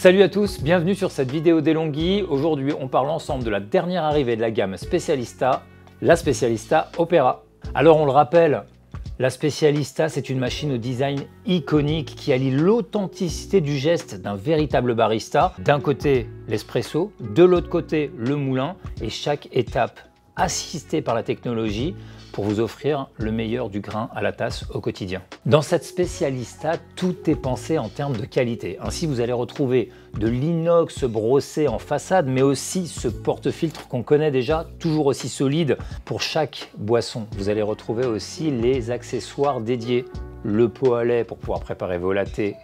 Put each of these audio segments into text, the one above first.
Salut à tous, bienvenue sur cette vidéo d'Elonghi. Aujourd'hui, on parle ensemble de la dernière arrivée de la gamme Specialista, la Specialista Opera. Alors on le rappelle, la Specialista, c'est une machine au design iconique qui allie l'authenticité du geste d'un véritable barista. D'un côté, l'espresso, de l'autre côté, le moulin, et chaque étape assistée par la technologie pour vous offrir le meilleur du grain à la tasse au quotidien. Dans cette Specialista, tout est pensé en termes de qualité. Ainsi, vous allez retrouver de l'inox brossé en façade, mais aussi ce porte-filtre qu'on connaît déjà, toujours aussi solide pour chaque boisson. Vous allez retrouver aussi les accessoires dédiés. Le pot à lait pour pouvoir préparer vos lattés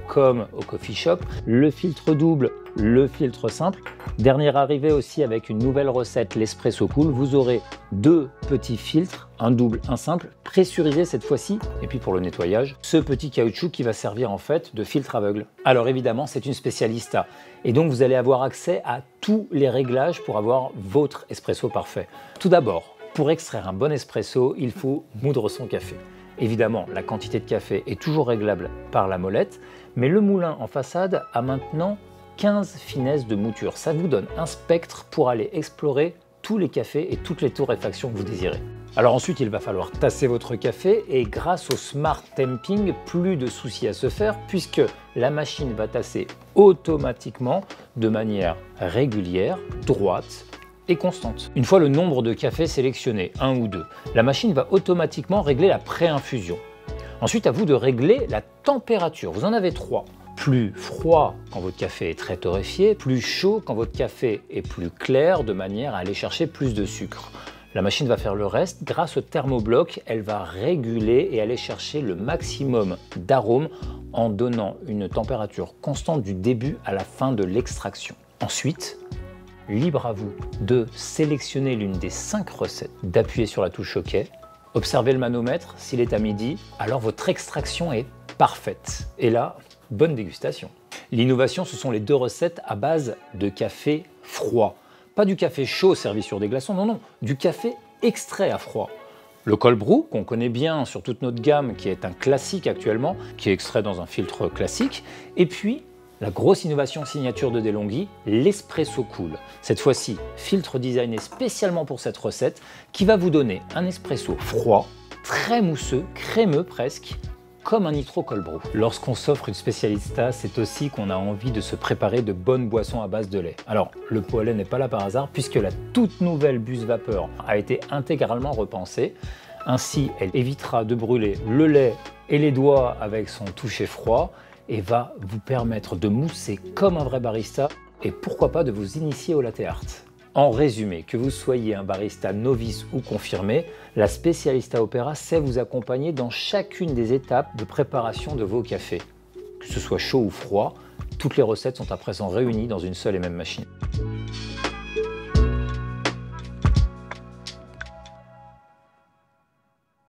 comme au coffee shop, le filtre double, le filtre simple. Dernière arrivée aussi avec une nouvelle recette, l'espresso cool. Vous aurez deux petits filtres, un double, un simple, pressurisés cette fois-ci. Et puis pour le nettoyage, ce petit caoutchouc qui va servir en fait de filtre aveugle. Alors évidemment, c'est une Specialista. Et donc vous allez avoir accès à tous les réglages pour avoir votre espresso parfait. Tout d'abord, pour extraire un bon espresso, il faut moudre son café. Évidemment, la quantité de café est toujours réglable par la molette, mais le moulin en façade a maintenant 15 finesses de mouture. Ça vous donne un spectre pour aller explorer tous les cafés et toutes les torréfactions que vous désirez. Alors ensuite, il va falloir tasser votre café et grâce au Smart Temping, plus de soucis à se faire puisque la machine va tasser automatiquement de manière régulière, droite et constante. Une fois le nombre de cafés sélectionné, 1 ou 2, la machine va automatiquement régler la pré-infusion. Ensuite, à vous de régler la température. Vous en avez 3. Plus froid quand votre café est très torréfié, plus chaud quand votre café est plus clair, de manière à aller chercher plus de sucre. La machine va faire le reste. Grâce au thermobloc, elle va réguler et aller chercher le maximum d'arômes en donnant une température constante du début à la fin de l'extraction. Ensuite, libre à vous de sélectionner l'une des 5 recettes, d'appuyer sur la touche OK, observez le manomètre, s'il est à midi, alors votre extraction est parfaite. Et là, bonne dégustation. L'innovation, ce sont les 2 recettes à base de café froid. Pas du café chaud servi sur des glaçons, non, du café extrait à froid. Le cold brew, qu'on connaît bien sur toute notre gamme, qui est un classique actuellement, qui est extrait dans un filtre classique, et puis la grosse innovation signature de DeLonghi, l'espresso cool. Cette fois-ci, filtre designé spécialement pour cette recette, qui va vous donner un espresso froid, très mousseux, crémeux presque, comme un nitro cold brew. Lorsqu'on s'offre une Specialista, c'est aussi qu'on a envie de se préparer de bonnes boissons à base de lait. Alors, le pot à lait n'est pas là par hasard, puisque la toute nouvelle buse vapeur a été intégralement repensée. Ainsi, elle évitera de brûler le lait et les doigts avec son toucher froid, et va vous permettre de mousser comme un vrai barista et pourquoi pas de vous initier au latte art. En résumé, que vous soyez un barista novice ou confirmé, la Specialista Opera sait vous accompagner dans chacune des étapes de préparation de vos cafés. Que ce soit chaud ou froid, toutes les recettes sont à présent réunies dans une seule et même machine.